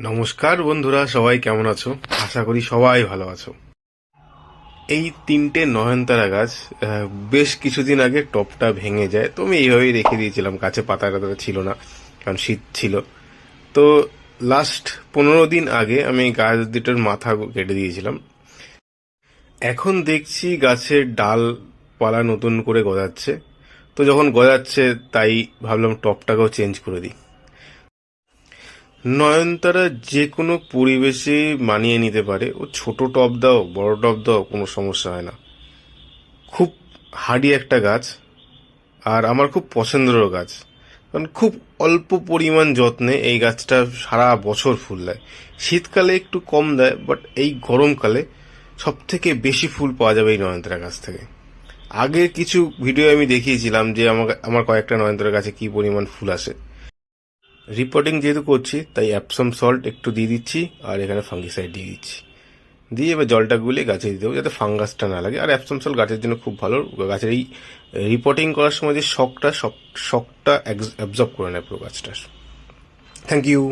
নমস্কার বন্ধুরা, সবাই কেমন আছো? আশা করি সবাই ভালো আছো। এই তিনটে নয়নতারা গাছ বেশ কিছুদিন আগে টপটা ভেঙে যায়, তো আমি এইভাবেই রেখে দিয়েছিলাম। গাছে পাতা টাতা ছিল না, কারণ শীত ছিল। তো লাস্ট 15 দিন আগে আমি গাছ দুটোর মাথা কেটে দিয়েছিলাম। এখন দেখছি গাছের ডাল পালা নতুন করে গজাচ্ছে। তো যখন গজাচ্ছে তাই ভাবলাম টপটাকেও চেঞ্জ করে দিই। নয়নতারা যে কোনো পরিবেশে মানিয়ে নিতে পারে। ও ছোট টব দাও, বড় টব দাও, কোনো সমস্যা হয় না। খুব হার্ডি একটা গাছ, আর আমার খুব পছন্দেরও গাছ। কারণ খুব অল্প পরিমাণ যত্নে এই গাছটা সারা বছর ফুল দেয়। শীতকালে একটু কম দেয়, বাট এই গরমকালে সব থেকে বেশি ফুল পাওয়া যাবে এই নয়নতারা গাছ থেকে। আগের কিছু ভিডিও আমি দেখিয়েছিলাম যে আমার কয়েকটা নয়নতারা গাছে কি পরিমাণ ফুল আসে। রিপোর্টিং যেহেতু করছি তাই অ্যাপসম সল্ট একটু দিয়ে দিচ্ছি, আর এখানে ফাঙ্গিসাইড দিয়ে দিচ্ছি। দিয়ে এবার জলটা গুলিয়ে গাছে দিতে হবে, যাতে ফাঙ্গাসটা না লাগে। আর অ্যাপসম সল্ট গাছের জন্য খুব ভালো। গাছের এই রিপোর্টিং করার সময় যে শকটা অ্যাবজর্ব করে নেয় পুরো গাছটা। Thank you.